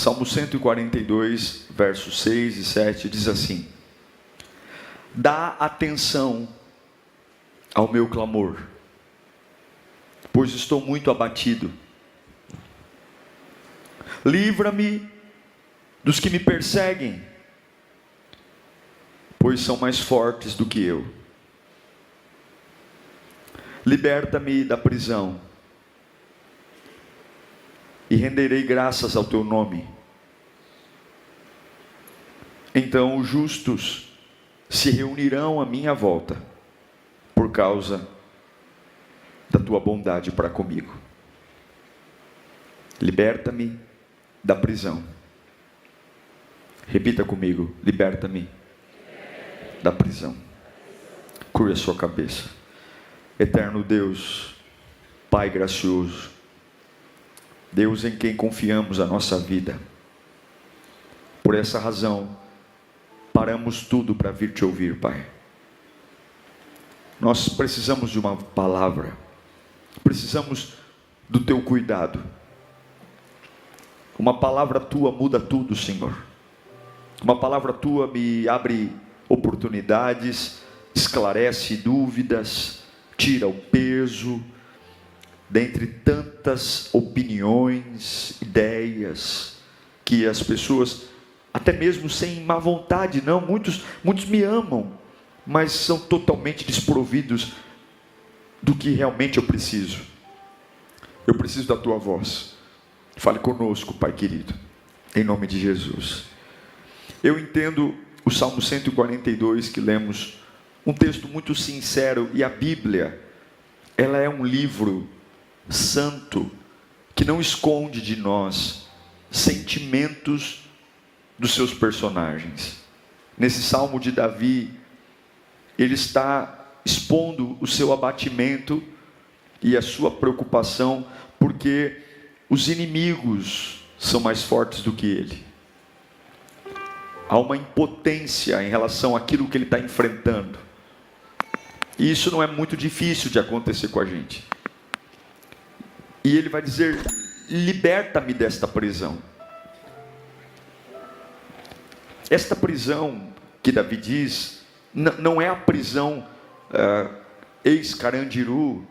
Salmo 142, versos 6 e 7 diz assim: dá atenção ao meu clamor, pois estou muito abatido. Livra-me dos que me perseguem, pois são mais fortes do que eu. Liberta-me da prisão, e renderei graças ao teu nome. Então os justos se reunirão à minha volta, por causa da tua bondade para comigo. Liberta-me da prisão. Repita comigo: liberta-me da prisão. Curva a sua cabeça. Eterno Deus, Pai gracioso, Deus em quem confiamos a nossa vida, por essa razão, paramos tudo para vir te ouvir, Pai. Nós precisamos de uma palavra, precisamos do teu cuidado. Uma palavra tua muda tudo, Senhor. Uma palavra tua me abre oportunidades, esclarece dúvidas, tira o peso, dentre tantas opiniões, ideias, que as pessoas, até mesmo sem má vontade, não, muitos me amam, mas são totalmente desprovidos do que realmente eu preciso. Eu preciso da tua voz. Fale conosco, Pai querido, em nome de Jesus. Eu entendo o Salmo 142 que lemos, um texto muito sincero, e a Bíblia, ela é um livro santo, que não esconde de nós sentimentos dos seus personagens. Nesse Salmo de Davi, ele está expondo o seu abatimento e a sua preocupação, porque os inimigos são mais fortes do que ele. Há uma impotência em relação àquilo que ele está enfrentando. E isso não é muito difícil de acontecer com a gente. E ele vai dizer: liberta-me desta prisão. Esta prisão que Davi diz, não é a prisão ex-Carandiru.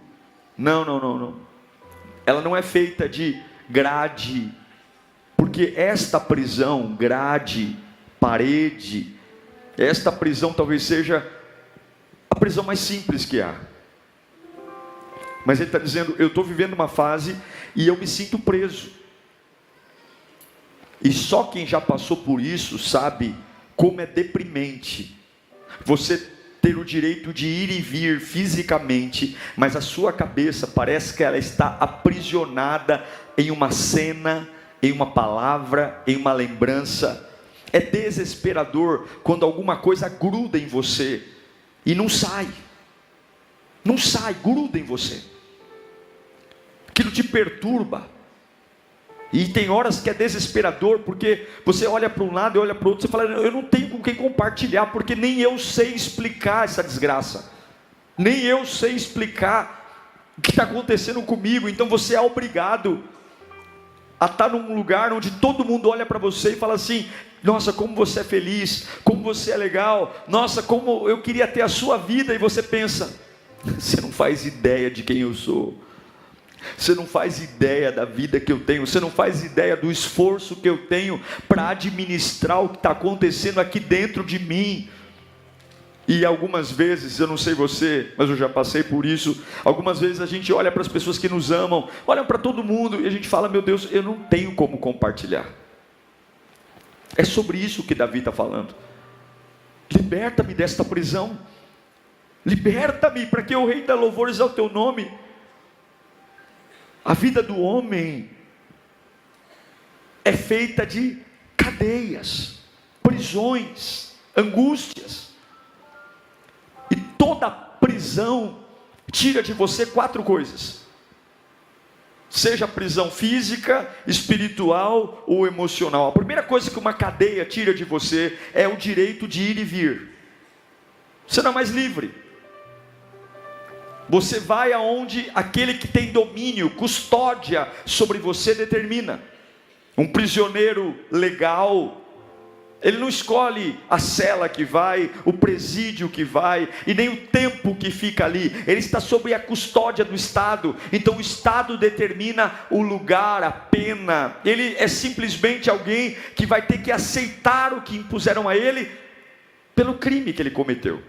Não. Ela não é feita de grade, porque esta prisão, grade, parede, esta prisão talvez seja a prisão mais simples que há. Mas ele está dizendo: eu estou vivendo uma fase e eu me sinto preso. E só quem já passou por isso sabe como é deprimente você ter o direito de ir e vir fisicamente, mas a sua cabeça parece que ela está aprisionada em uma cena, em uma palavra, em uma lembrança. É desesperador quando alguma coisa gruda em você e não sai, gruda em você. Aquilo te perturba. E tem horas que é desesperador, porque você olha para um lado e olha para o outro, você fala: eu não tenho com quem compartilhar, porque nem eu sei explicar essa desgraça, nem eu sei explicar o que está acontecendo comigo. Então você é obrigado a estar num lugar onde todo mundo olha para você e fala assim: nossa, como você é feliz, como você é legal, nossa, como eu queria ter a sua vida. E você pensa: você não faz ideia de quem eu sou, você não faz ideia da vida que eu tenho, você não faz ideia do esforço que eu tenho para administrar o que está acontecendo aqui dentro de mim. E algumas vezes, eu não sei você, mas eu já passei por isso, algumas vezes a gente olha para as pessoas que nos amam, olha para todo mundo e a gente fala: meu Deus, eu não tenho como compartilhar. É sobre isso que Davi está falando. Liberta-me desta prisão, liberta-me para que eu renda louvores ao teu nome. A vida do homem é feita de cadeias, prisões, angústias. E toda prisão tira de você 4 coisas. Seja prisão física, espiritual ou emocional. A primeira coisa que uma cadeia tira de você é o direito de ir e vir. Você não é mais livre. Você vai aonde aquele que tem domínio, custódia sobre você determina. Um prisioneiro legal, ele não escolhe a cela que vai, o presídio que vai, e nem o tempo que fica ali. Ele está sob a custódia do Estado. Então o Estado determina o lugar, a pena. Ele é simplesmente alguém que vai ter que aceitar o que impuseram a ele pelo crime que ele cometeu.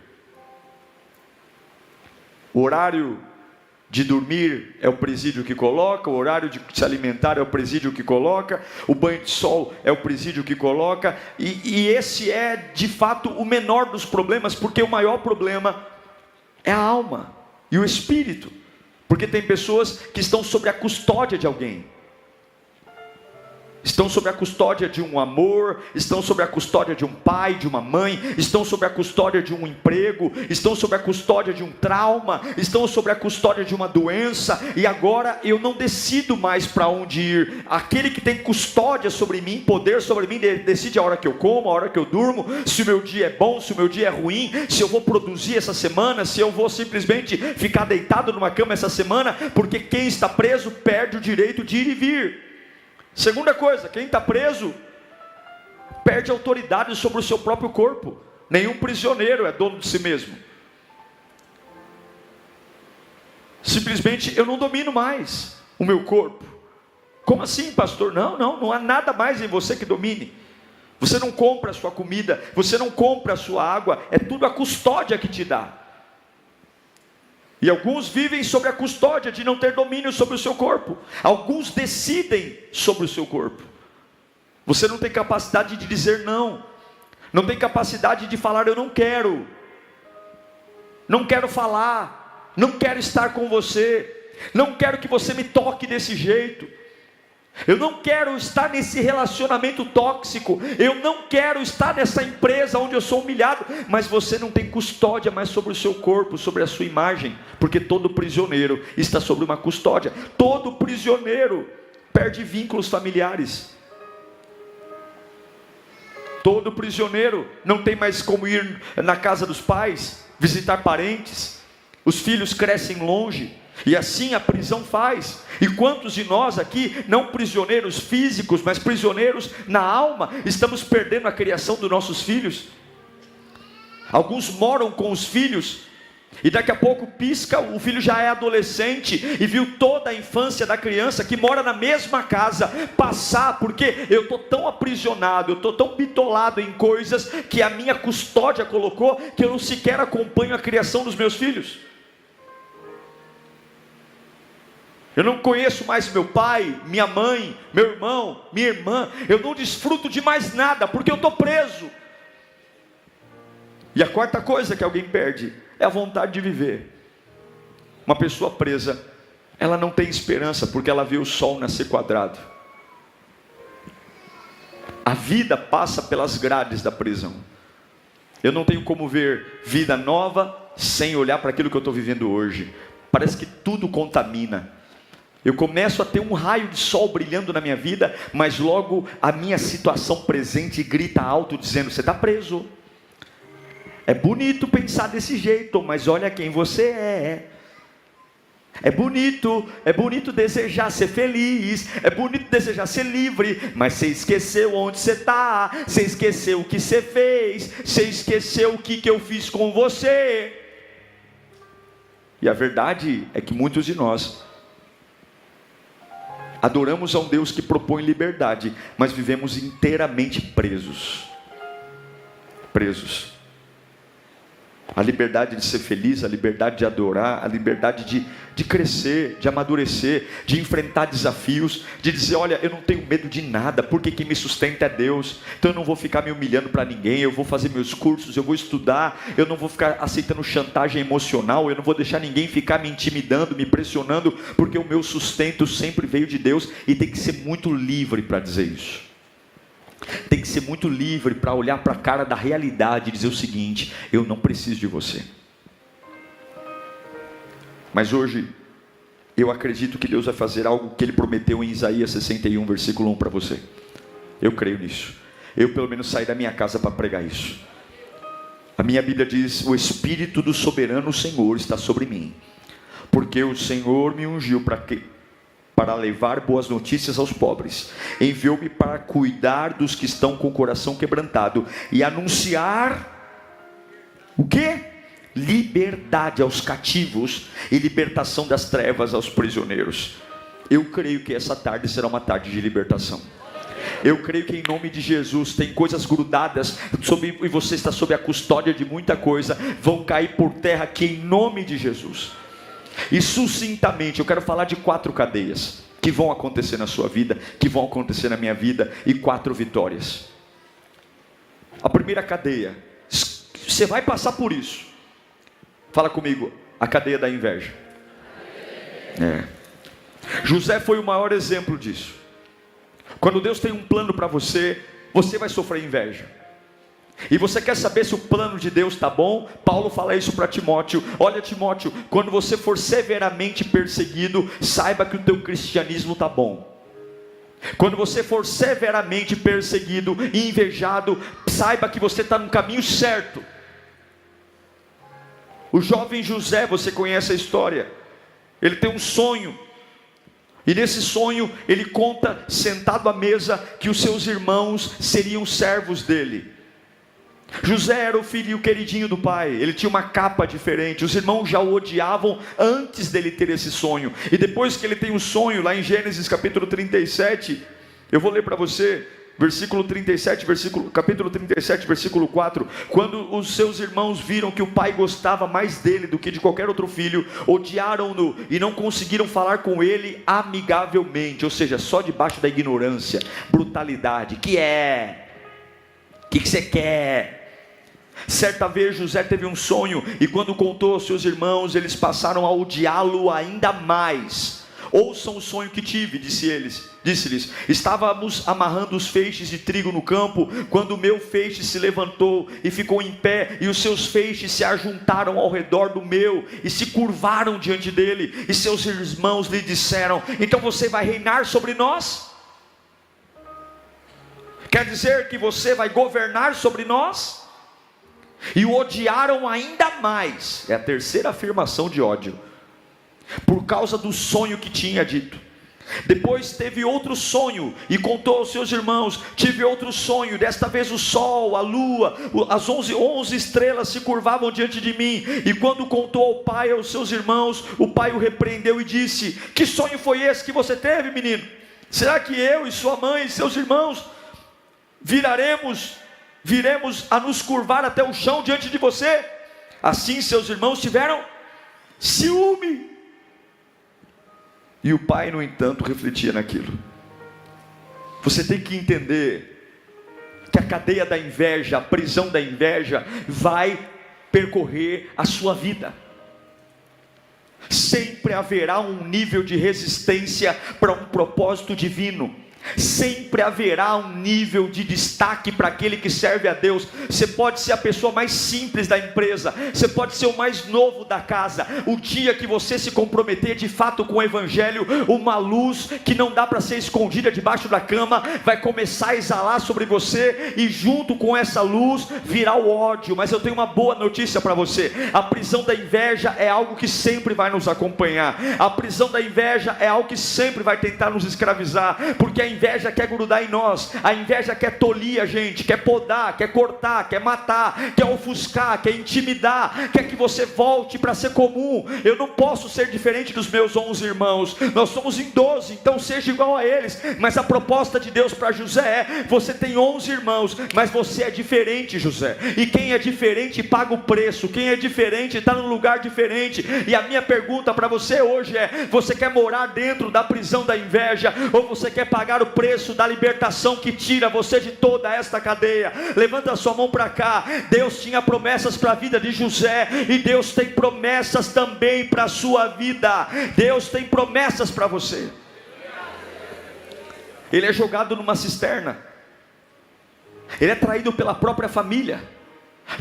O horário de dormir é o presídio que coloca, o horário de se alimentar é o presídio que coloca, o banho de sol é o presídio que coloca, e esse é de fato o menor dos problemas, porque o maior problema é a alma e o espírito, porque tem pessoas que estão sob a custódia de alguém, estão sob a custódia de um amor, estão sob a custódia de um pai, de uma mãe, estão sob a custódia de um emprego, estão sob a custódia de um trauma, estão sob a custódia de uma doença, e agora eu não decido mais para onde ir. Aquele que tem custódia sobre mim, poder sobre mim, decide a hora que eu como, a hora que eu durmo, se o meu dia é bom, se o meu dia é ruim, se eu vou produzir essa semana, se eu vou simplesmente ficar deitado numa cama essa semana, porque quem está preso perde o direito de ir e vir. Segunda coisa, quem está preso perde autoridade sobre o seu próprio corpo. Nenhum prisioneiro é dono de si mesmo. Simplesmente eu não domino mais o meu corpo. Como assim, pastor? Não há nada mais em você que domine. Você não compra a sua comida, você não compra a sua água, é tudo a custódia que te dá. E alguns vivem sobre a custódia de não ter domínio sobre o seu corpo. Alguns decidem sobre o seu corpo. Você não tem capacidade de dizer não. Não tem capacidade de falar eu não quero. Não quero falar. Não quero estar com você. Não quero que você me toque desse jeito. Eu não quero estar nesse relacionamento tóxico. Eu não quero estar nessa empresa onde eu sou humilhado. Mas você não tem custódia mais sobre o seu corpo, sobre a sua imagem, porque todo prisioneiro está sobre uma custódia. Todo prisioneiro perde vínculos familiares. Todo prisioneiro não tem mais como ir na casa dos pais, visitar parentes. Os filhos crescem longe. E assim a prisão faz. E quantos de nós aqui, não prisioneiros físicos, mas prisioneiros na alma, estamos perdendo a criação dos nossos filhos? Alguns moram com os filhos, e daqui a pouco pisca, o filho já é adolescente, e viu toda a infância da criança que mora na mesma casa passar, porque eu estou tão aprisionado, eu estou tão bitolado em coisas que a minha custódia colocou, que eu não sequer acompanho a criação dos meus filhos. Eu não conheço mais meu pai, minha mãe, meu irmão, minha irmã. Eu não desfruto de mais nada, porque eu estou preso. E a quarta coisa que alguém perde é a vontade de viver. Uma pessoa presa, ela não tem esperança, porque ela vê o sol nascer quadrado. A vida passa pelas grades da prisão. Eu não tenho como ver vida nova sem olhar para aquilo que eu estou vivendo hoje. Parece que tudo contamina. Eu começo a ter um raio de sol brilhando na minha vida, mas logo a minha situação presente grita alto dizendo: você está preso. É bonito pensar desse jeito, mas olha quem você é. É bonito desejar ser feliz, é bonito desejar ser livre, mas você esqueceu onde você está, você esqueceu o que você fez, você esqueceu o que eu fiz com você. E a verdade é que muitos de nós adoramos a um Deus que propõe liberdade, mas vivemos inteiramente presos. A liberdade de ser feliz, a liberdade de adorar, a liberdade de crescer, de amadurecer, de enfrentar desafios, de dizer: olha, eu não tenho medo de nada, porque quem me sustenta é Deus, então eu não vou ficar me humilhando para ninguém, eu vou fazer meus cursos, eu vou estudar, eu não vou ficar aceitando chantagem emocional, eu não vou deixar ninguém ficar me intimidando, me pressionando, porque o meu sustento sempre veio de Deus. E tem que ser muito livre para dizer isso. Tem que ser muito livre para olhar para a cara da realidade e dizer o seguinte: eu não preciso de você. Mas hoje eu acredito que Deus vai fazer algo que Ele prometeu em Isaías 61 versículo 1 para você. Eu creio nisso. Eu pelo menos saí da minha casa para pregar isso. A minha Bíblia diz: o Espírito do soberano Senhor está sobre mim, porque o Senhor me ungiu para para levar boas notícias aos pobres. Enviou-me para cuidar dos que estão com o coração quebrantado e anunciar o quê? Liberdade aos cativos e libertação das trevas aos prisioneiros. Eu creio que essa tarde será uma tarde de libertação. Eu creio que em nome de Jesus tem coisas grudadas e você está sob a custódia de muita coisa, vão cair por terra aqui em nome de Jesus. E sucintamente eu quero falar de 4 cadeias que vão acontecer na sua vida, que vão acontecer na minha vida, e 4 vitórias. A primeira cadeia, você vai passar por isso. Fala comigo, a cadeia da inveja. José foi o maior exemplo disso. Quando Deus tem um plano para você, você vai sofrer inveja. E você quer saber se o plano de Deus está bom? Paulo fala isso para Timóteo. Olha, Timóteo, quando você for severamente perseguido, saiba que o teu cristianismo está bom. Quando você for severamente perseguido e invejado, saiba que você está no caminho certo. O jovem José, você conhece a história. Ele tem um sonho. E nesse sonho ele conta, sentado à mesa, que os seus irmãos seriam servos dele. José era o filho queridinho do pai. Ele tinha uma capa diferente. Os irmãos já o odiavam antes dele ter esse sonho. E depois que ele tem um sonho, lá em Gênesis capítulo 37, eu vou ler para você, capítulo 37, versículo 4. Quando os seus irmãos viram que o pai gostava mais dele do que de qualquer outro filho, odiaram-no e não conseguiram falar com ele amigavelmente, ou seja, só debaixo da ignorância, brutalidade. O que você quer? Certa vez José teve um sonho, e quando contou aos seus irmãos, eles passaram a odiá-lo ainda mais. Ouçam o sonho que tive, disse-lhes: estávamos amarrando os feixes de trigo no campo, quando o meu feixe se levantou e ficou em pé, e os seus feixes se ajuntaram ao redor do meu, e se curvaram diante dele, e seus irmãos lhe disseram: então você vai reinar sobre nós? Quer dizer que você vai governar sobre nós? E o odiaram ainda mais. É a terceira afirmação de ódio, por causa do sonho que tinha dito. Depois teve outro sonho e contou aos seus irmãos: tive outro sonho, desta vez o sol, a lua, as 11 estrelas se curvavam diante de mim. E quando contou ao pai e aos seus irmãos, o pai o repreendeu e disse: que sonho foi esse que você teve, menino? Será que eu e sua mãe e seus irmãos viremos a nos curvar até o chão diante de você? Assim seus irmãos tiveram ciúme. E o pai, no entanto, refletia naquilo. Você tem que entender que a cadeia da inveja, a prisão da inveja, vai percorrer a sua vida. Sempre haverá um nível de resistência para um propósito divino. Sempre haverá um nível de destaque para aquele que serve a Deus. Você pode ser a pessoa mais simples da empresa, você pode ser o mais novo da casa. O dia que você se comprometer de fato com o evangelho, uma luz que não dá para ser escondida debaixo da cama vai começar a exalar sobre você, e junto com essa luz virá o ódio. Mas eu tenho uma boa notícia para você: a prisão da inveja é algo que sempre vai nos acompanhar. A prisão da inveja é algo que sempre vai tentar nos escravizar, porque a inveja quer grudar em nós. A inveja quer tolir a gente, quer podar, quer cortar, quer matar, quer ofuscar, quer intimidar, quer que você volte para ser comum. Eu não posso ser diferente dos meus 11 irmãos, nós somos em 12, então seja igual a eles. Mas a proposta de Deus para José é: você tem 11 irmãos, mas você é diferente, José. E quem é diferente paga o preço. Quem é diferente está num lugar diferente. E a minha pergunta para você hoje é: você quer morar dentro da prisão da inveja, ou você quer pagar o preço da libertação que tira você de toda esta cadeia? Levanta a sua mão para cá. Deus tinha promessas para a vida de José, e Deus tem promessas também para a sua vida. Deus tem promessas para você. Ele é jogado numa cisterna, ele é traído pela própria família.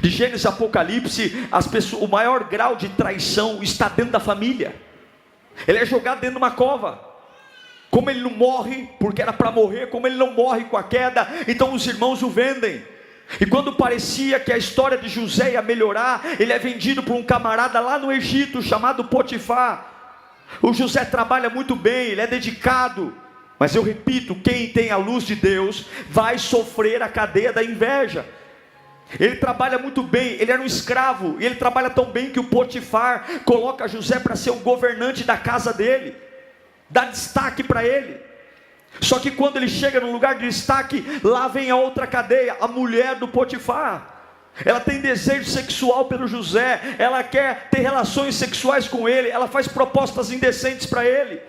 De Gênesis a Apocalipse, o maior grau de traição está dentro da família. Ele é jogado dentro de uma cova. Como ele não morre, porque era para morrer, como ele não morre com a queda, então os irmãos o vendem. E quando parecia que a história de José ia melhorar, ele é vendido por um camarada lá no Egito chamado Potifar. O José trabalha muito bem, ele é dedicado. Mas eu repito, quem tem a luz de Deus vai sofrer a cadeia da inveja. Ele trabalha muito bem, ele era um escravo, e ele trabalha tão bem que o Potifar coloca José para ser o governante da casa dele, dá destaque para ele. Só que quando ele chega no lugar de destaque, lá vem a outra cadeia, a mulher do Potifar. Ela tem desejo sexual pelo José, ela quer ter relações sexuais com ele, ela faz propostas indecentes para ele.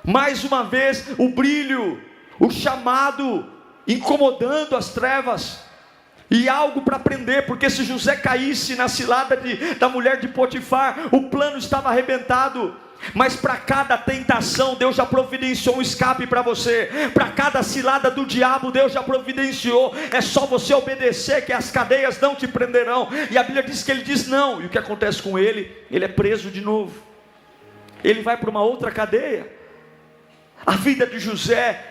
Mais uma vez, o brilho, o chamado, incomodando as trevas, e algo para aprender, porque se José caísse na cilada da mulher de Potifar, o plano estava arrebentado. Mas para cada tentação, Deus já providenciou um escape para você. Para cada cilada do diabo, Deus já providenciou. É só você obedecer que as cadeias não te prenderão. E a Bíblia diz que ele diz não, e o que acontece com ele? Ele é preso de novo, ele vai para uma outra cadeia. A vida de José,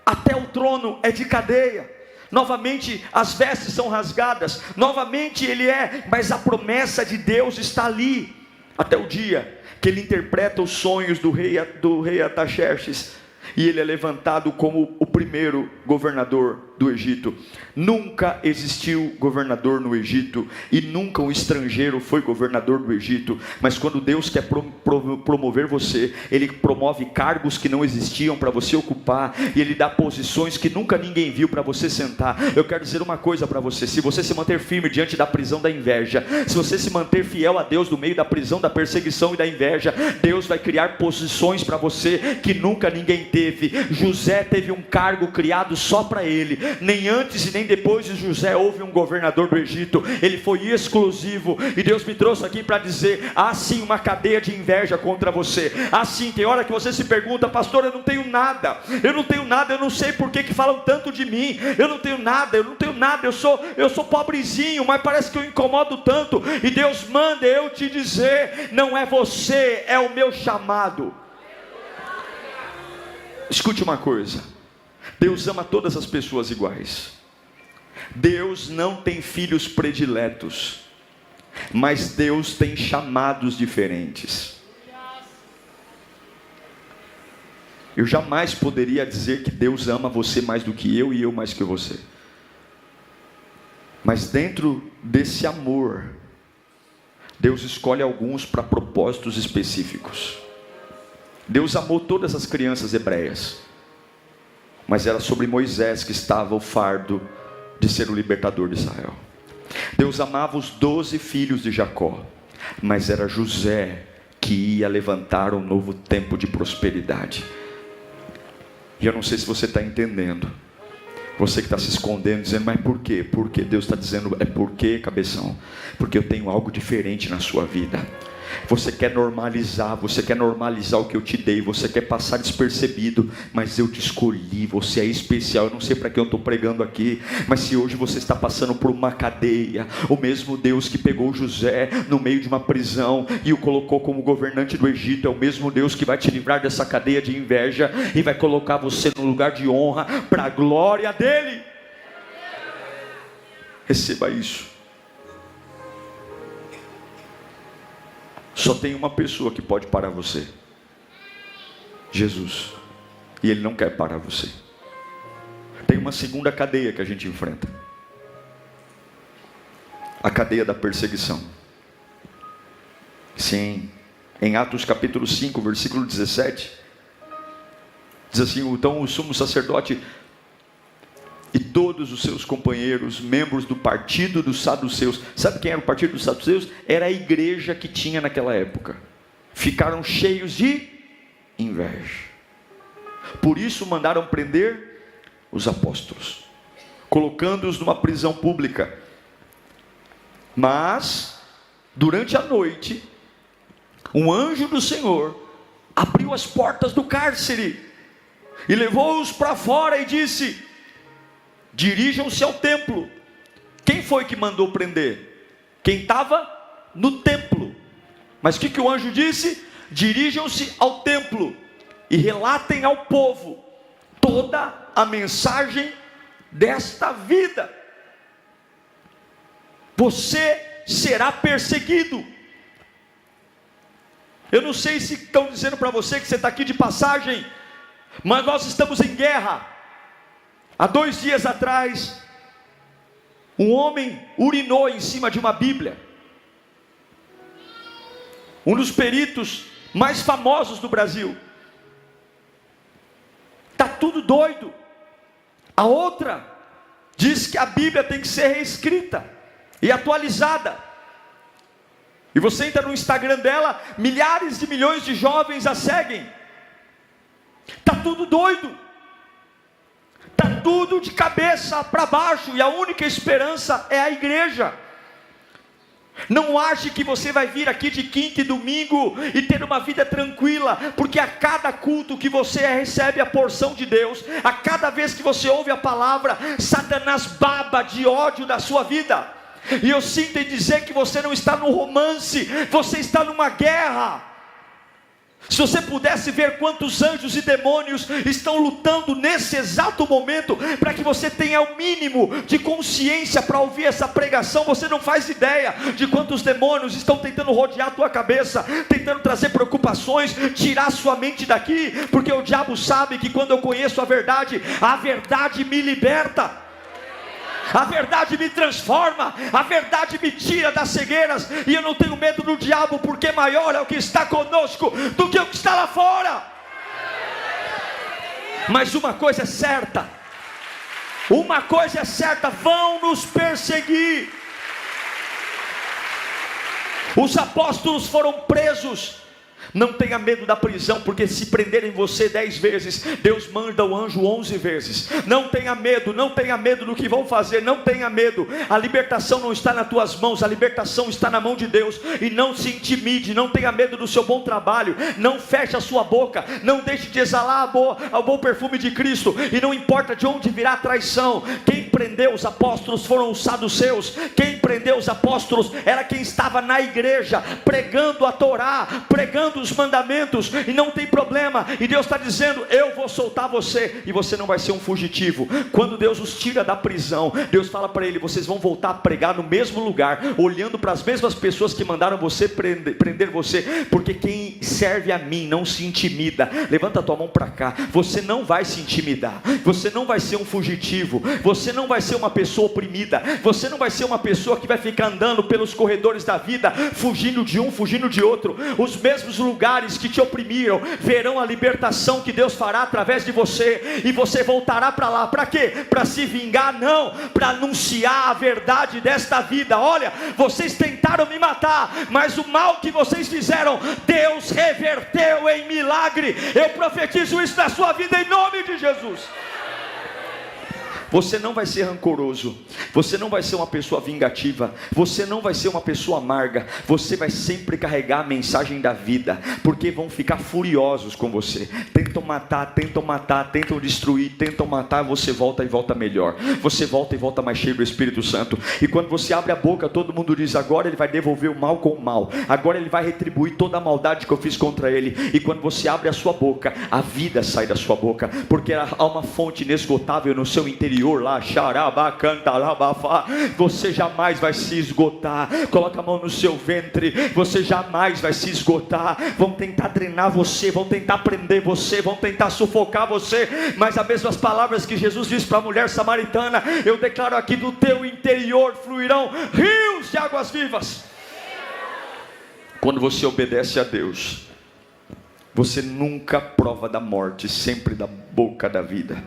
até o trono, é de cadeia. Novamente as vestes são rasgadas, novamente mas a promessa de Deus está ali, até o dia que ele interpreta os sonhos do rei Artaxerxes, e ele é levantado como o primeiro governador do Egito. Nunca existiu governador no Egito, e nunca um estrangeiro foi governador do Egito. Mas quando Deus quer promover você, Ele promove cargos que não existiam para você ocupar, e Ele dá posições que nunca ninguém viu para você sentar. Eu quero dizer uma coisa para você: se você se manter firme diante da prisão da inveja, se você se manter fiel a Deus no meio da prisão, da perseguição e da inveja, Deus vai criar posições para você que nunca ninguém teve. José teve um cargo criado só para ele. Nem antes e nem depois de José houve um governador do Egito. Ele foi exclusivo. E Deus me trouxe aqui para dizer: há sim uma cadeia de inveja contra você. Há sim, tem hora que você se pergunta: pastor, eu não tenho nada, eu não sei por que falam tanto de mim, eu não tenho nada, eu sou pobrezinho, mas parece que eu incomodo tanto. E Deus manda eu te dizer: não é você, é o meu chamado. Escute uma coisa: Deus ama todas as pessoas iguais. Deus não tem filhos prediletos, mas Deus tem chamados diferentes. Eu jamais poderia dizer que Deus ama você mais do que eu, e eu mais que você. Mas dentro desse amor, Deus escolhe alguns para propósitos específicos. Deus amou todas as crianças hebreias, mas era sobre Moisés que estava o fardo de ser o libertador de Israel. Deus amava os 12 filhos de Jacó, mas era José que ia levantar um novo tempo de prosperidade. E eu não sei se você está entendendo. Você que está se escondendo, dizendo: mas por quê? Porque Deus está dizendo: é porque, cabeção, porque eu tenho algo diferente na sua vida. Você quer normalizar o que eu te dei, você quer passar despercebido, mas eu te escolhi, você é especial. Eu não sei para quem eu estou pregando aqui, mas se hoje você está passando por uma cadeia, o mesmo Deus que pegou José no meio de uma prisão e o colocou como governante do Egito, é o mesmo Deus que vai te livrar dessa cadeia de inveja e vai colocar você no lugar de honra, para a glória dele. Receba isso. Só tem uma pessoa que pode parar você: Jesus. E Ele não quer parar você. Tem uma segunda cadeia que a gente enfrenta: a cadeia da perseguição. Sim, em Atos capítulo 5, versículo 17, diz assim: então o sumo sacerdote e todos os seus companheiros, membros do partido dos saduceus. Sabe quem era o partido dos saduceus? Era a igreja que tinha naquela época. Ficaram cheios de inveja. Por isso mandaram prender os apóstolos, colocando-os numa prisão pública. Mas durante a noite, um anjo do Senhor abriu as portas do cárcere e levou-os para fora e disse: dirijam-se ao templo. Quem foi que mandou prender? Quem estava no templo. Mas o que o anjo disse? Dirijam-se ao templo e relatem ao povo toda a mensagem desta vida. Você será perseguido. Eu não sei se estão dizendo para você que você está aqui de passagem, mas nós estamos em guerra. Há 2 dias atrás, um homem urinou em cima de uma Bíblia. Um dos peritos mais famosos do Brasil. Está tudo doido. A outra diz que a Bíblia tem que ser reescrita e atualizada. E você entra no Instagram dela, milhares de milhões de jovens a seguem. Está tudo doido. Está tudo de cabeça para baixo. E a única esperança é a igreja. Não ache que você vai vir aqui de quinta e domingo e ter uma vida tranquila, porque a cada culto que você recebe a porção de Deus, a cada vez que você ouve a palavra, Satanás baba de ódio da sua vida. E eu sinto em dizer que você não está num romance, você está numa guerra. Se você pudesse ver quantos anjos e demônios estão lutando nesse exato momento, para que você tenha o mínimo de consciência para ouvir essa pregação, você não faz ideia de quantos demônios estão tentando rodear a tua cabeça, tentando trazer preocupações, tirar sua mente daqui, porque o diabo sabe que quando eu conheço a verdade me liberta. A verdade me transforma, a verdade me tira das cegueiras, e eu não tenho medo do diabo, porque maior é o que está conosco do que o que está lá fora. Mas uma coisa é certa, vão nos perseguir. Os apóstolos foram presos. Não tenha medo da prisão, porque se prenderem você 10 vezes, Deus manda o anjo 11 vezes. Não tenha medo do que vão fazer, não tenha medo. A libertação não está nas tuas mãos, a libertação está na mão de Deus. E não se intimide, não tenha medo do seu bom trabalho, não feche a sua boca, não deixe de exalar o bom perfume de Cristo. E não importa de onde virá a traição. Quem prendeu os apóstolos foram os saduceus. Quem prendeu os apóstolos era quem estava na igreja, pregando a Torá, pregando os mandamentos, e não tem problema. E Deus está dizendo: eu vou soltar você, e você não vai ser um fugitivo. Quando Deus os tira da prisão, Deus fala para ele: vocês vão voltar a pregar no mesmo lugar, olhando para as mesmas pessoas que mandaram você prender você, porque quem serve a mim não se intimida. Levanta a tua mão para cá. Você não vai se intimidar, você não vai ser um fugitivo, você não vai ser uma pessoa oprimida, você não vai ser uma pessoa que vai ficar andando pelos corredores da vida, fugindo de um, fugindo de outro. Os mesmos lugares que te oprimiram verão a libertação que Deus fará através de você, e você voltará para lá. Para quê? Para se vingar? Não, para anunciar a verdade desta vida. Olha, vocês tentaram me matar, mas o mal que vocês fizeram, Deus reverteu em milagre. Eu profetizo isso na sua vida em nome de Jesus. Você não vai ser rancoroso, você não vai ser uma pessoa vingativa, você não vai ser uma pessoa amarga, você vai sempre carregar a mensagem da vida, porque vão ficar furiosos com você, tentam matar, tentam destruir, tentam matar, você volta e volta melhor, você volta e volta mais cheio do Espírito Santo. E quando você abre a boca, todo mundo diz: agora ele vai devolver o mal com o mal, agora ele vai retribuir toda a maldade que eu fiz contra ele. E quando você abre a sua boca, a vida sai da sua boca, porque há uma fonte inesgotável no seu interior lá, você jamais vai se esgotar. Coloca a mão no seu ventre, você jamais vai se esgotar. Vão tentar drenar você, vão tentar prender você, vão tentar sufocar você, mas as mesmas palavras que Jesus disse para a mulher samaritana, eu declaro aqui: do teu interior fluirão rios de águas vivas. Quando você obedece a Deus, você nunca prova da morte, sempre da boca da vida.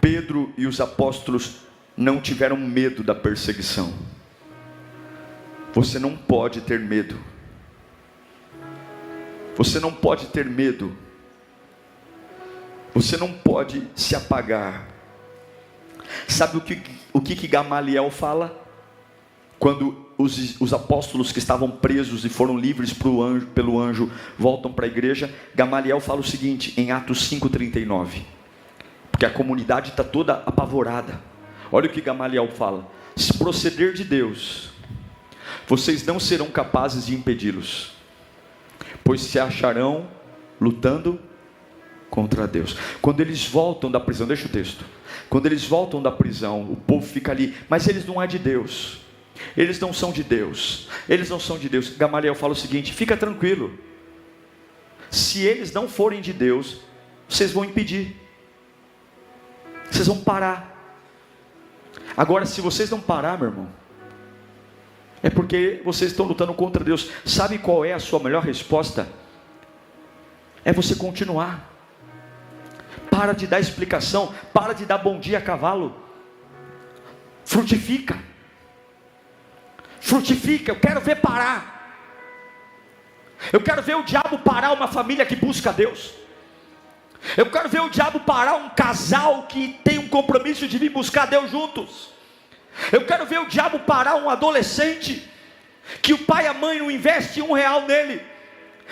Pedro e os apóstolos não tiveram medo da perseguição. Você não pode ter medo. Você não pode ter medo. Você não pode se apagar. Sabe o que Gamaliel fala? Quando os apóstolos que estavam presos e foram livres pelo anjo voltam para a igreja, Gamaliel fala o seguinte, em Atos 5:39. Porque a comunidade está toda apavorada. Olha o que Gamaliel fala: se proceder de Deus, vocês não serão capazes de impedi-los, pois se acharão lutando contra Deus. Quando eles voltam da prisão, deixa o texto. Quando eles voltam da prisão, o povo fica ali: mas eles não é de Deus. Eles não são de Deus. Eles não são de Deus. Gamaliel fala o seguinte: fica tranquilo. Se eles não forem de Deus, vocês vão impedir. Vocês vão parar. Agora, se vocês não parar, meu irmão, é porque vocês estão lutando contra Deus. Sabe qual é a sua melhor resposta? É você continuar. Para de dar explicação. Para de dar bom dia a cavalo. Frutifica. Frutifica. Eu quero ver parar. Eu quero ver o diabo parar uma família que busca Deus. Eu quero ver o diabo parar um casal que tem um compromisso de vir buscar Deus juntos. Eu quero ver o diabo parar um adolescente que o pai e a mãe não investem R$1 nele,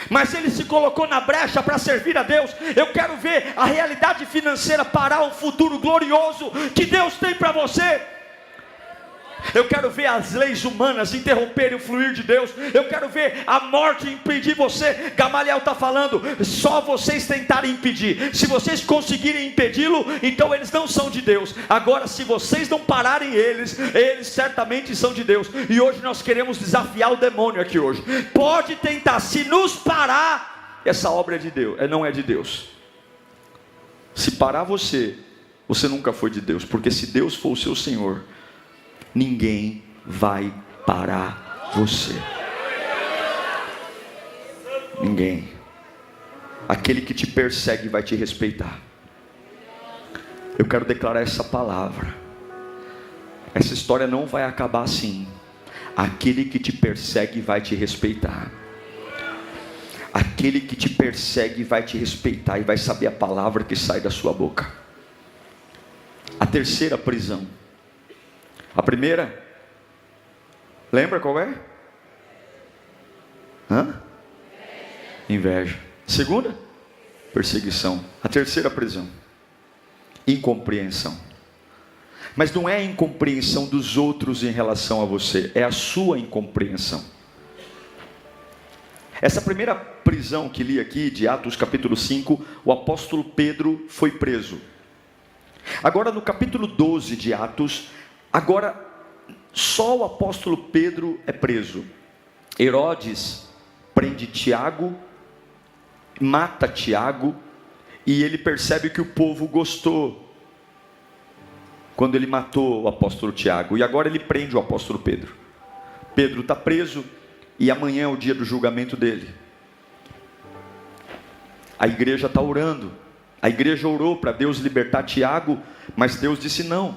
mas ele se colocou na brecha para servir a Deus. Eu quero ver a realidade financeira parar um futuro glorioso que Deus tem para você. Eu quero ver as leis humanas interromperem o fluir de Deus. Eu quero ver a morte impedir você. Gamaliel está falando, só vocês tentarem impedir. Se vocês conseguirem impedi-lo, então eles não são de Deus. Agora, se vocês não pararem eles certamente são de Deus. E hoje nós queremos desafiar o demônio aqui hoje. Pode tentar, se nos parar, essa obra é de Deus, não é de Deus. Se parar você nunca foi de Deus. Porque se Deus for o seu Senhor, ninguém vai parar você. Ninguém. Aquele que te persegue vai te respeitar. Eu quero declarar essa palavra. Essa história não vai acabar assim. Aquele que te persegue vai te respeitar. Aquele que te persegue vai te respeitar e vai saber a palavra que sai da sua boca. A terceira prisão. A primeira, lembra qual é? Inveja. Segunda, perseguição. A terceira prisão, incompreensão. Mas não é a incompreensão dos outros em relação a você, é a sua incompreensão. Essa primeira prisão que li aqui, de Atos capítulo 5, o apóstolo Pedro foi preso. Agora no capítulo 12 de Atos, agora só o apóstolo Pedro é preso. Herodes prende Tiago, mata Tiago, e ele percebe que o povo gostou quando ele matou o apóstolo Tiago, e agora ele prende o apóstolo Pedro. Pedro está preso, e amanhã é o dia do julgamento dele. A igreja está orando. A igreja orou para Deus libertar Tiago, mas Deus disse não.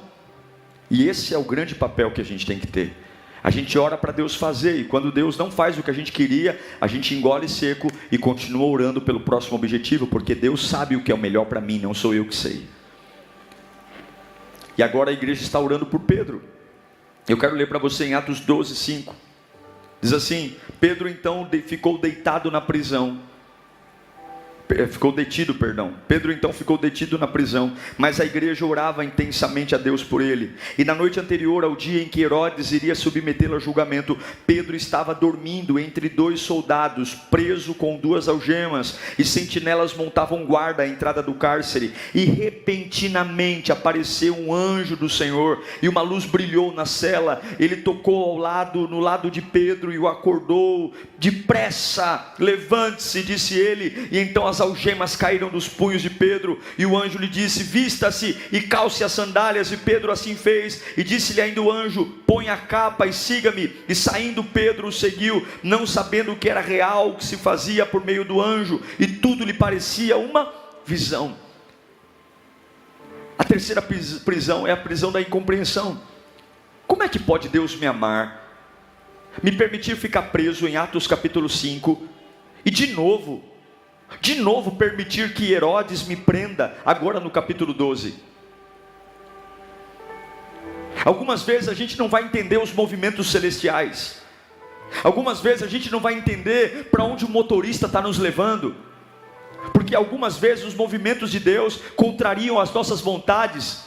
E esse é o grande papel que a gente tem que ter. A gente ora para Deus fazer, e quando Deus não faz o que a gente queria, a gente engole seco e continua orando pelo próximo objetivo, porque Deus sabe o que é o melhor para mim, não sou eu que sei. E agora a igreja está orando por Pedro. Eu quero ler para você em Atos 12, 5. Diz assim: Pedro então ficou deitado na prisão. Pedro então ficou detido na prisão, mas a igreja orava intensamente a Deus por ele. E na noite anterior ao dia em que Herodes iria submetê-lo a julgamento, Pedro estava dormindo entre 2 soldados, preso com 2 algemas, e sentinelas montavam guarda à entrada do cárcere. E repentinamente apareceu um anjo do Senhor, e uma luz brilhou na cela. Ele tocou no lado de Pedro e o acordou. Depressa, levante-se, disse ele, e então as algemas caíram dos punhos de Pedro, e o anjo lhe disse: vista-se e calce as sandálias. E Pedro assim fez, e disse-lhe ainda o anjo: põe a capa e siga-me. E saindo Pedro o seguiu, não sabendo o que era real, o que se fazia por meio do anjo, e tudo lhe parecia uma visão. A terceira prisão é a prisão da incompreensão. Como é que pode Deus me amar, me permitir ficar preso em Atos capítulo 5, e de novo permitir que Herodes me prenda, agora no capítulo 12. Algumas vezes a gente não vai entender os movimentos celestiais. Algumas vezes a gente não vai entender para onde o motorista está nos levando. Porque algumas vezes os movimentos de Deus contrariam as nossas vontades.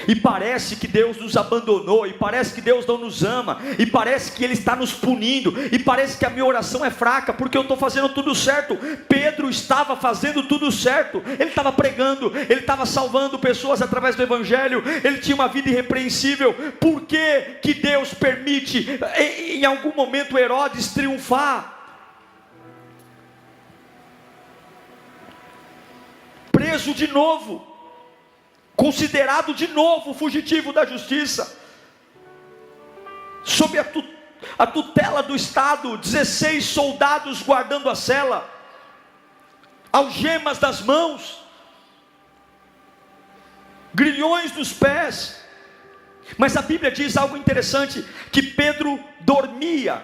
e parece que Deus nos abandonou, e parece que Deus não nos ama, e parece que Ele está nos punindo, e parece que a minha oração é fraca, porque eu estou fazendo tudo certo. Pedro estava fazendo tudo certo, ele estava pregando, ele estava salvando pessoas através do Evangelho, ele tinha uma vida irrepreensível. Por que que Deus permite em algum momento Herodes triunfar? Preso de novo, considerado de novo fugitivo da justiça, sob a tutela do Estado, 16 soldados guardando a cela, algemas das mãos, grilhões nos pés. Mas a Bíblia diz algo interessante, que Pedro dormia.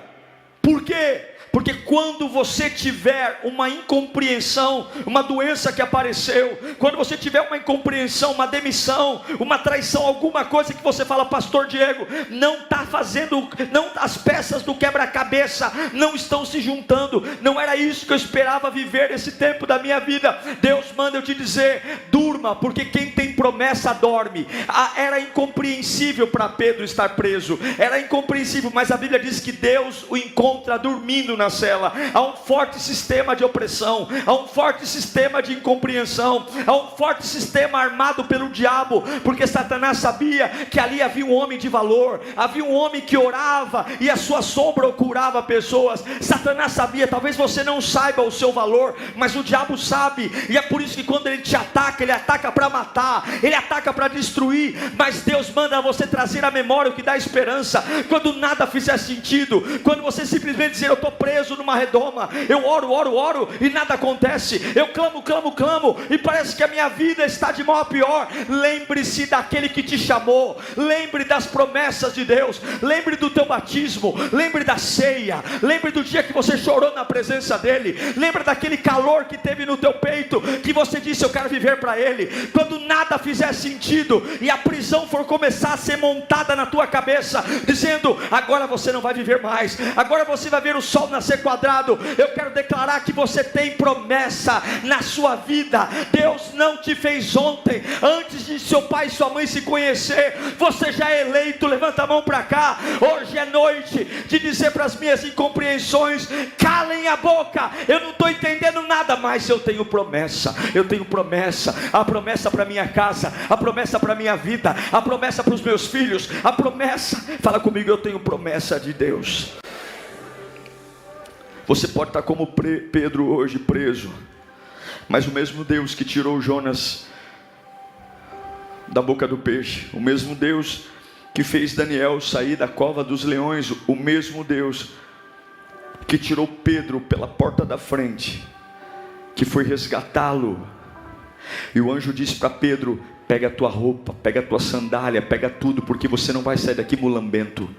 Por quê? Porque quando você tiver uma incompreensão, uma doença que apareceu, quando você tiver uma incompreensão, uma demissão, uma traição, alguma coisa que você fala, pastor Diego, não está fazendo, não, as peças do quebra-cabeça não estão se juntando, não era isso que eu esperava viver esse tempo da minha vida. Deus manda eu te dizer, durma, porque quem tem promessa dorme. Era incompreensível para Pedro estar preso, era incompreensível, mas a Bíblia diz que Deus o encontra dormindo na cela. Há um forte sistema de opressão, há um forte sistema de incompreensão, há um forte sistema armado pelo diabo, porque Satanás sabia que ali havia um homem de valor, havia um homem que orava e a sua sombra curava pessoas. Satanás sabia, talvez você não saiba o seu valor, mas o diabo sabe, e é por isso que quando ele te ataca, ele ataca para matar, ele ataca para destruir. Mas Deus manda você trazer à memória o que dá esperança, quando nada fizer sentido, quando você simplesmente dizer, eu estou preso numa redoma, eu oro e nada acontece, eu clamo e parece que a minha vida está de mal a pior. Lembre-se daquele que te chamou, lembre das promessas de Deus, lembre do teu batismo, lembre da ceia, lembre do dia que você chorou na presença dele, lembre daquele calor que teve no teu peito, que você disse, eu quero viver para ele. Quando nada fizer sentido e a prisão for começar a ser montada na tua cabeça, dizendo, agora você não vai viver mais, agora você vai ver o sol nascer quadrado, eu quero declarar que você tem promessa na sua vida. Deus não te fez ontem, antes de seu pai e sua mãe se conhecer, você já é eleito. Levanta a mão para cá, hoje é noite de dizer para as minhas incompreensões, calem a boca, eu não estou entendendo nada, mas eu tenho promessa, a promessa para minha casa, a promessa para minha vida, a promessa para os meus filhos, a promessa, fala comigo, eu tenho promessa de Deus. Você pode estar como Pedro hoje preso, mas o mesmo Deus que tirou Jonas da boca do peixe, o mesmo Deus que fez Daniel sair da cova dos leões, o mesmo Deus que tirou Pedro pela porta da frente, que foi resgatá-lo, e o anjo disse para Pedro, pega a tua roupa, pega a tua sandália, pega tudo, porque você não vai sair daqui mulambento.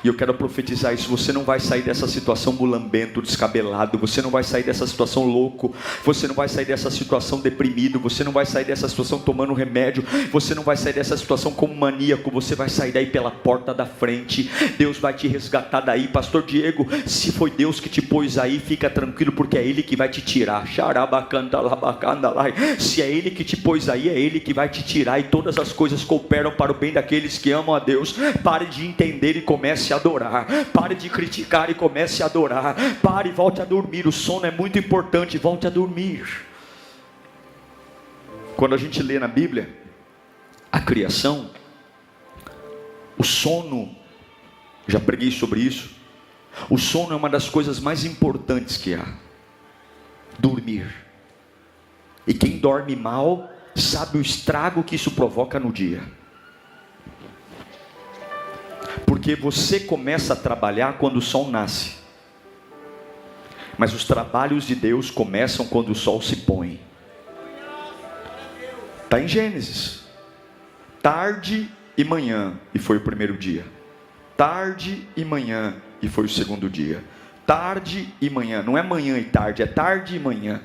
E eu quero profetizar isso, você não vai sair dessa situação mulambento, descabelado, você não vai sair dessa situação louco, você não vai sair dessa situação deprimido, você não vai sair dessa situação tomando remédio, você não vai sair dessa situação como maníaco, você vai sair daí pela porta da frente. Deus vai te resgatar daí. Pastor Diego, se foi Deus que te pôs aí, fica tranquilo, porque é Ele que vai te tirar. Se é Ele que te pôs aí, é Ele que vai te tirar, e todas as coisas cooperam para o bem daqueles que amam a Deus. Pare de entender e comece a adorar, pare de criticar e comece a adorar, pare e volte a dormir. O sono é muito importante, volte a dormir. Quando a gente lê na Bíblia a criação, o sono, já preguei sobre isso, o sono é uma das coisas mais importantes que há. Dormir. E quem dorme mal sabe o estrago que isso provoca no dia. Porque você começa a trabalhar quando o sol nasce, mas os trabalhos de Deus começam quando o sol se põe. Está em Gênesis. Tarde e manhã, e foi o primeiro dia. Tarde e manhã, e foi o segundo dia. Tarde e manhã, não é manhã e tarde, é tarde e manhã.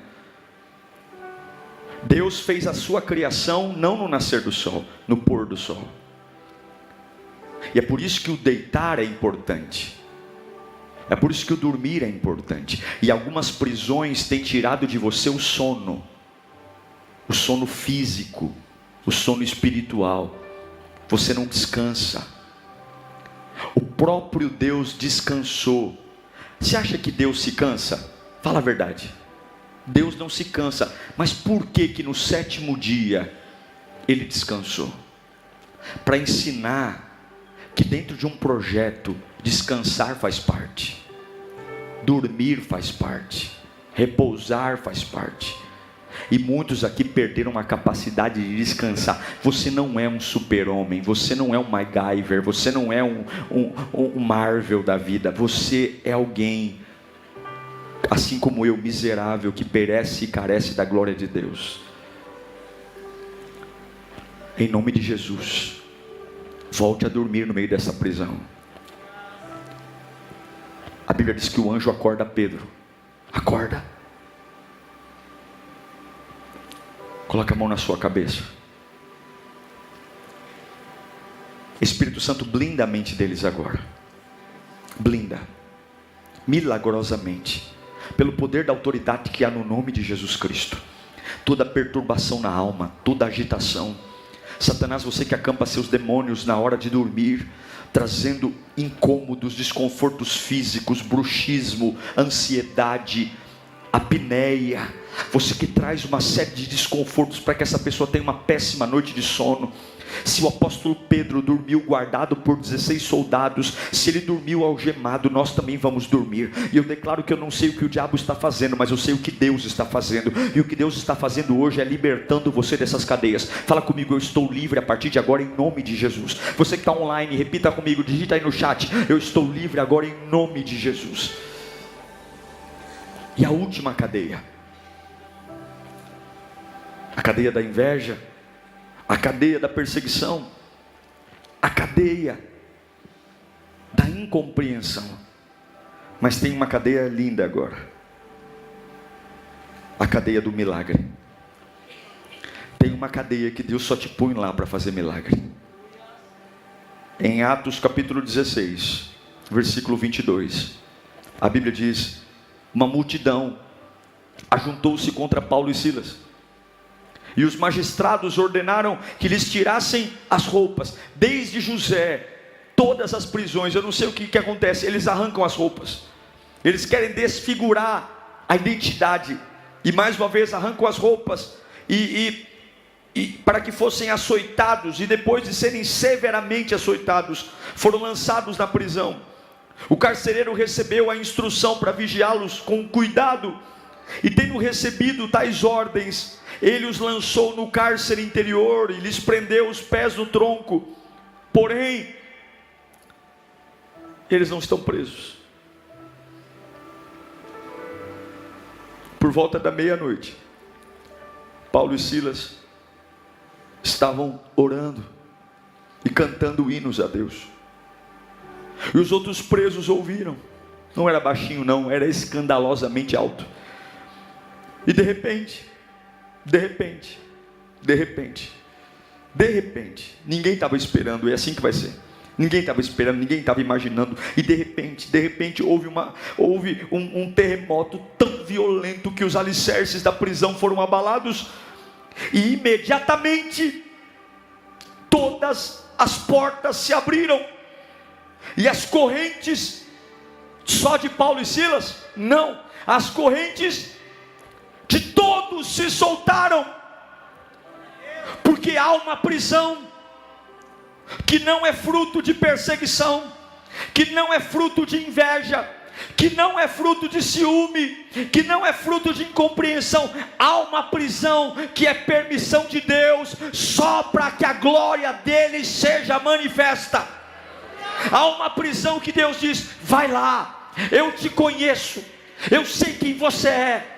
Deus fez a sua criação não no nascer do sol, no pôr do sol. E é por isso que o deitar é importante, é por isso que o dormir é importante. E algumas prisões têm tirado de você o sono físico, o sono espiritual. você não descansa. O próprio Deus descansou. Você acha que Deus se cansa? Fala a verdade. Deus não se cansa. Mas por que que no 7º dia Ele descansou? Para ensinar que dentro de um projeto, descansar faz parte, dormir faz parte, repousar faz parte. E muitos aqui perderam a capacidade de descansar. Você não é um super-homem, você não é um MacGyver, você não é um Marvel da vida. Você é alguém, assim como eu, miserável, que perece e carece da glória de Deus. Em nome de Jesus, volte a dormir no meio dessa prisão. A Bíblia diz que o anjo acorda Pedro. Acorda. Coloca a mão na sua cabeça. Espírito Santo, blinda a mente deles agora. Blinda. Milagrosamente. Pelo poder da autoridade que há no nome de Jesus Cristo. Toda perturbação na alma, toda agitação. Satanás, você que acampa seus demônios na hora de dormir, trazendo incômodos, desconfortos físicos, bruxismo, ansiedade, apneia, você que traz uma série de desconfortos para que essa pessoa tenha uma péssima noite de sono. Se o apóstolo Pedro dormiu guardado por 16 soldados, se ele dormiu algemado, nós também vamos dormir. E eu declaro que eu não sei o que o diabo está fazendo, mas eu sei o que Deus está fazendo. E o que Deus está fazendo hoje é libertando você dessas cadeias. Fala comigo, eu estou livre a partir de agora em nome de Jesus. Você que está online, repita comigo, digita aí no chat, eu estou livre agora em nome de Jesus. E a última cadeia, a cadeia da inveja, a cadeia da perseguição, a cadeia da incompreensão. Mas tem uma cadeia linda agora, a cadeia do milagre. Tem uma cadeia que Deus só te põe lá para fazer milagre. Em Atos capítulo 16, versículo 22, a Bíblia diz: uma multidão ajuntou-se contra Paulo e Silas, e os magistrados ordenaram que lhes tirassem as roupas. Desde José, todas as prisões, eu não sei o que acontece, eles arrancam as roupas, eles querem desfigurar a identidade, e mais uma vez arrancam as roupas, e para que fossem açoitados, e depois de serem severamente açoitados, foram lançados na prisão. O carcereiro recebeu a instrução para vigiá-los com cuidado, e tendo recebido tais ordens, ele os lançou no cárcere interior e lhes prendeu os pés no tronco. Porém, eles não estão presos. Por volta da meia-noite, Paulo e Silas estavam orando e cantando hinos a Deus. E os outros presos ouviram. Não era baixinho não, era escandalosamente alto. E de repente, ninguém estava esperando, é assim que vai ser. Ninguém estava esperando, ninguém estava imaginando. E de repente houve um terremoto tão violento que os alicerces da prisão foram abalados. E imediatamente todas as portas se abriram. E as correntes, só de Paulo e Silas? Não, as correntes de todos se soltaram. Porque há uma prisão que não é fruto de perseguição, que não é fruto de inveja, que não é fruto de ciúme, que não é fruto de incompreensão. Há uma prisão que é permissão de Deus, só para que a glória dele seja manifesta. Há uma prisão que Deus diz: vai lá, eu te conheço, eu sei quem você é.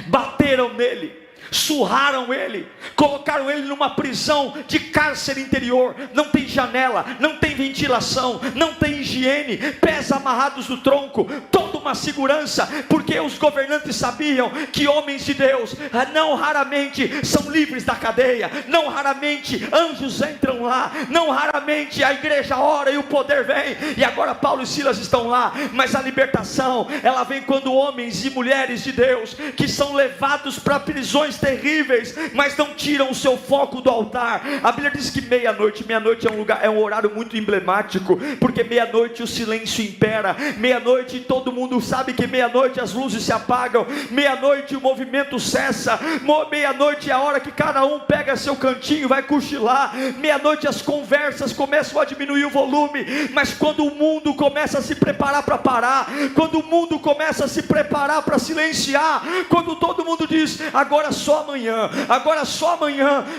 Bateram nele, surraram ele, colocaram ele numa prisão de cárcere interior. Não tem janela, não tem ventilação, não tem higiene, pés amarrados no tronco, toda uma segurança, porque os governantes sabiam que homens de Deus não raramente são livres da cadeia, não raramente anjos entram lá, não raramente a igreja ora e o poder vem. E agora Paulo e Silas estão lá, mas a libertação, ela vem quando homens e mulheres de Deus, que são levados para prisões coisas terríveis, mas não tiram o seu foco do altar. A Bíblia diz que meia-noite é um horário muito emblemático, porque meia-noite o silêncio impera, meia-noite todo mundo sabe que meia-noite as luzes se apagam, meia-noite o movimento cessa, meia-noite é a hora que cada um pega seu cantinho e vai cochilar, meia-noite as conversas começam a diminuir o volume, mas quando o mundo começa a se preparar para parar, quando o mundo começa a se preparar para silenciar, quando todo mundo diz, agora só amanhã,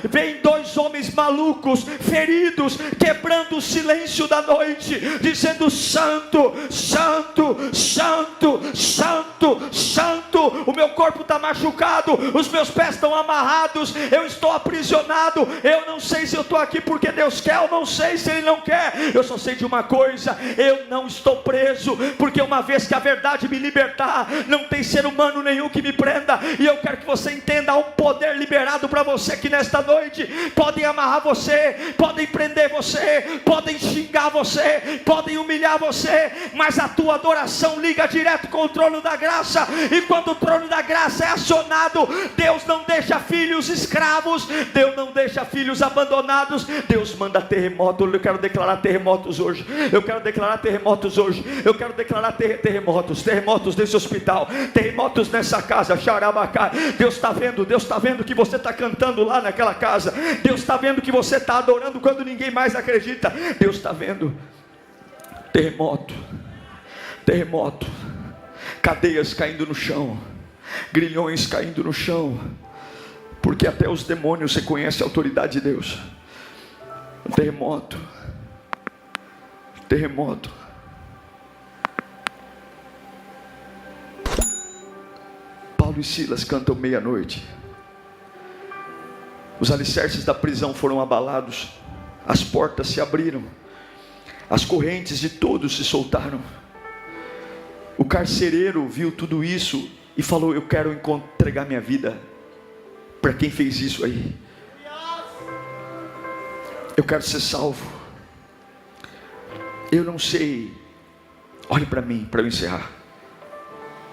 vem dois homens malucos, feridos, quebrando o silêncio da noite, dizendo: santo, santo, santo, santo, santo, o meu corpo está machucado, os meus pés estão amarrados, eu estou aprisionado, eu não sei se eu estou aqui porque Deus quer, eu não sei se Ele não quer, eu só sei de uma coisa, eu não estou preso, porque uma vez que a verdade me libertar, não tem ser humano nenhum que me prenda. E eu quero que você entenda, há um poder liberado para você aqui nesta noite. Podem amarrar você, podem prender você, podem xingar você, podem humilhar você, mas a tua adoração liga direto com o trono da graça, e quando o trono da graça é acionado, Deus não deixa filhos escravos, Deus não deixa filhos abandonados, Deus manda terremoto. Eu quero declarar terremotos hoje, eu quero declarar terremotos hoje, eu quero declarar terremotos nesse hospital, terremotos nessa casa, Xarabacá. Deus está vendo que você está cantando lá naquela casa, Deus está vendo que você está adorando quando ninguém mais acredita, Deus está vendo. Terremoto, cadeias caindo no chão, grilhões caindo no chão, porque até os demônios reconhecem a autoridade de Deus. Terremoto. Paulo e Silas cantam meia-noite. Os alicerces da prisão foram abalados, as portas se abriram, as correntes de todos se soltaram. O carcereiro viu tudo isso e falou: eu quero entregar minha vida para quem fez isso aí. Eu quero ser salvo. Eu não sei, olhe para mim, para eu encerrar.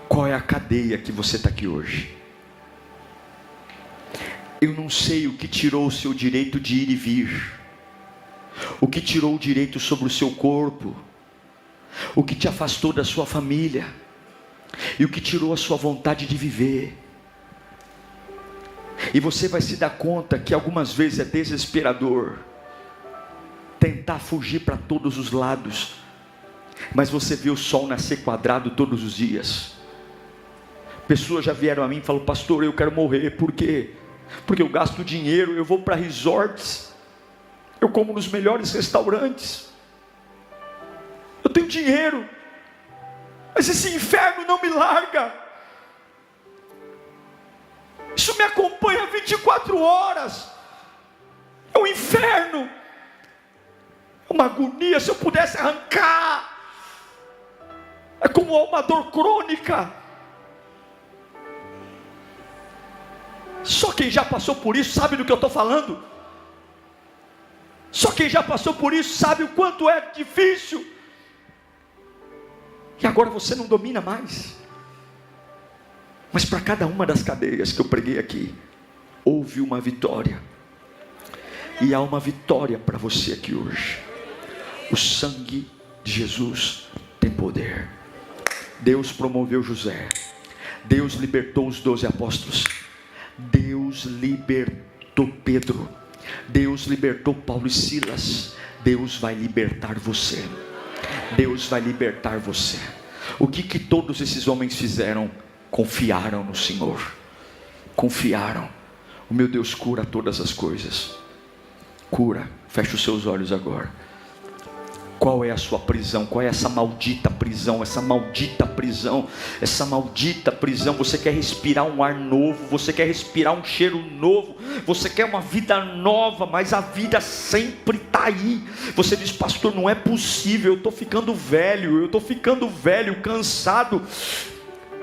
Qual é a cadeia que você está aqui hoje? Eu não sei o que tirou o seu direito de ir e vir, o que tirou o direito sobre o seu corpo, o que te afastou da sua família, e o que tirou a sua vontade de viver. E você vai se dar conta que algumas vezes é desesperador tentar fugir para todos os lados, mas você vê o sol nascer quadrado todos os dias. Pessoas já vieram a mim e falaram: pastor, eu quero morrer. Por quê? Porque eu gasto dinheiro, eu vou para resorts, eu como nos melhores restaurantes, eu tenho dinheiro, mas esse inferno não me larga, isso me acompanha 24 horas, é um inferno, é uma agonia. Se eu pudesse arrancar, é como uma dor crônica. Só quem já passou por isso sabe do que eu estou falando. Só quem já passou por isso sabe o quanto é difícil. E agora você não domina mais. Mas para cada uma das cadeias que eu preguei aqui, houve uma vitória. E há uma vitória para você aqui hoje. O sangue de Jesus tem poder. Deus promoveu José. Deus libertou os 12 apóstolos. Deus libertou Pedro. Deus libertou Paulo e Silas. Deus vai libertar você. Deus vai libertar você. O que todos esses homens fizeram? Confiaram no Senhor. Confiaram. O meu Deus cura todas as coisas. Cura. Feche os seus olhos agora. Qual é a sua prisão? Qual é essa maldita prisão? Essa maldita prisão. Essa maldita prisão. Você quer respirar um ar novo. Você quer respirar um cheiro novo. Você quer uma vida nova. Mas a vida sempre está aí. Você diz: pastor, não é possível. Eu estou ficando velho. Cansado.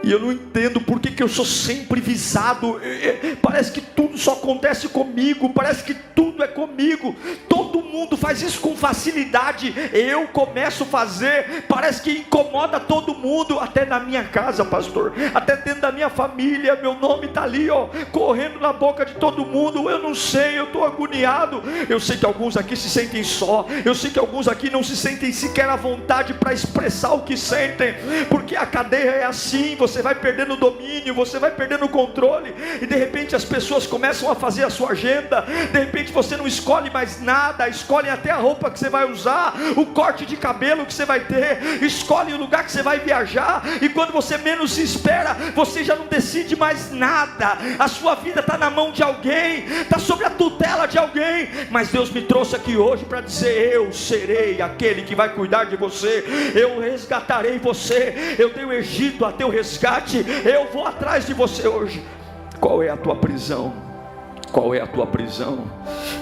E eu não entendo por que eu sou sempre visado. Parece que tudo só acontece comigo. Parece que tudo é comigo. Todo mundo faz isso com facilidade. Eu começo a fazer. Parece que incomoda todo mundo. Até na minha casa, pastor. Até dentro da minha família. Meu nome está ali, ó, correndo na boca de todo mundo. Eu não sei, eu estou agoniado. Eu sei que alguns aqui se sentem só. Eu sei que alguns aqui não se sentem sequer à vontade para expressar o que sentem. Porque a cadeia é assim. Você vai perdendo o domínio, você vai perdendo o controle, e de repente as pessoas começam a fazer a sua agenda. De repente você não escolhe mais nada, escolhe até a roupa que você vai usar, o corte de cabelo que você vai ter, escolhe o lugar que você vai viajar, e quando você menos se espera, você já não decide mais nada. A sua vida está na mão de alguém, está sob a tutela de alguém, mas Deus me trouxe aqui hoje para dizer: eu serei aquele que vai cuidar de você, eu resgatarei você, eu dei o Egito a teu resgate, eu vou atrás de você hoje. Qual é a tua prisão? Qual é a tua prisão?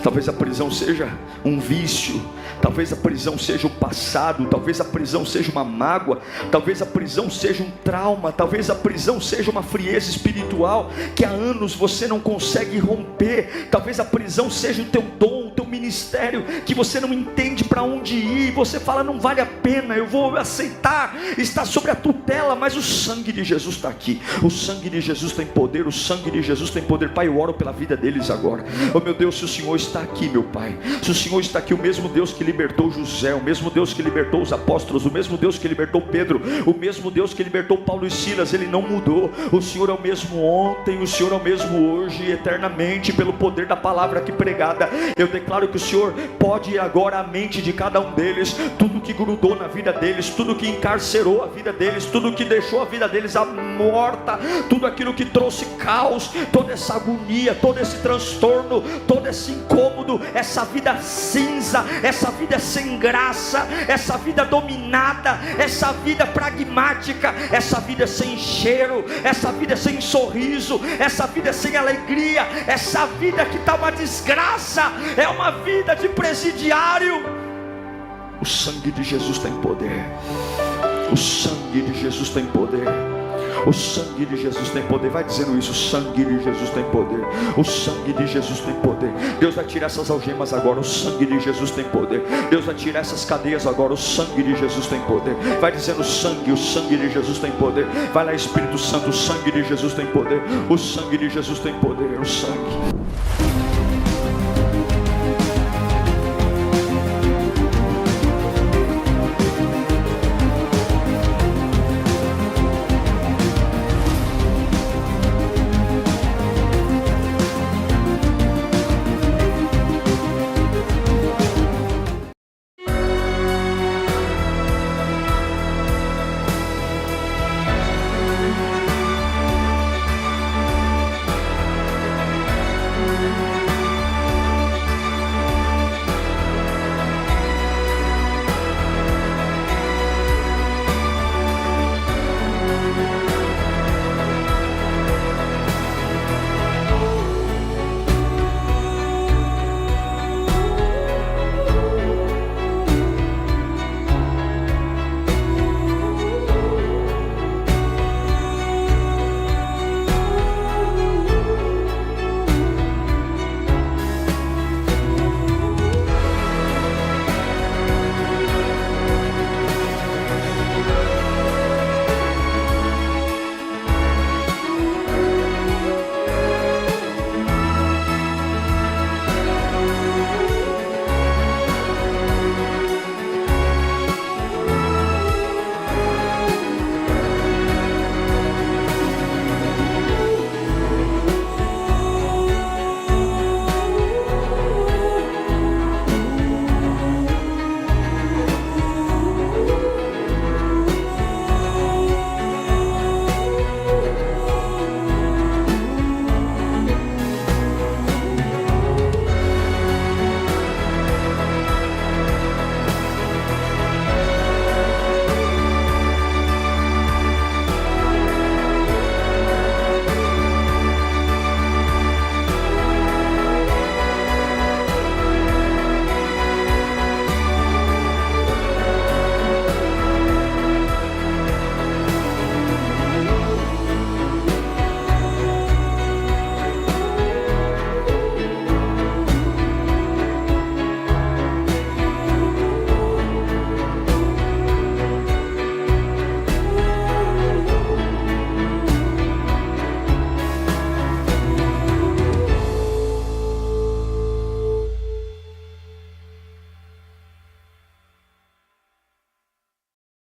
Talvez a prisão seja um vício, talvez a prisão seja o passado, talvez a prisão seja uma mágoa, talvez a prisão seja um trauma, talvez a prisão seja uma frieza espiritual que há anos você não consegue romper, talvez a prisão seja o teu dom, o teu ministério, que você não entende para onde ir, você fala: não vale a pena, eu vou aceitar, está sobre a tutela, mas o sangue de Jesus está aqui, o sangue de Jesus tem poder, o sangue de Jesus tem poder. Pai, eu oro pela vida deles agora. Oh meu Deus, se o Senhor está aqui, meu Pai, se o Senhor está aqui, o mesmo Deus que libertou José, o mesmo Deus que libertou os apóstolos, o mesmo Deus que libertou Pedro, o mesmo Deus que libertou Paulo e Silas, Ele não mudou. O Senhor é o mesmo ontem, o Senhor é o mesmo hoje e eternamente, pelo poder da palavra aqui pregada. Eu declaro que o Senhor pode ir agora à mente de cada um deles, tudo que grudou na vida deles, tudo que encarcerou a vida deles, tudo que deixou a vida deles morta, tudo aquilo que trouxe caos, toda essa agonia, todo esse transtorno, todo esse incômodo, essa vida cinza, essa vida sem graça, essa vida dominada, essa vida pragmática, essa vida sem cheiro, essa vida sem sorriso, essa vida sem alegria, essa vida que está uma desgraça, é uma vida de presidiário. O sangue de Jesus tem poder, o sangue de Jesus tem poder, o sangue de Jesus tem poder. Vai dizendo isso: o sangue de Jesus tem poder, o sangue de Jesus tem poder. Deus vai tirar essas algemas agora, o sangue de Jesus tem poder. Deus vai tirar essas cadeias agora, o sangue de Jesus tem poder. Vai dizendo: o sangue de Jesus tem poder. Vai lá, Espírito Santo, o sangue de Jesus tem poder, o sangue de Jesus tem poder, o sangue.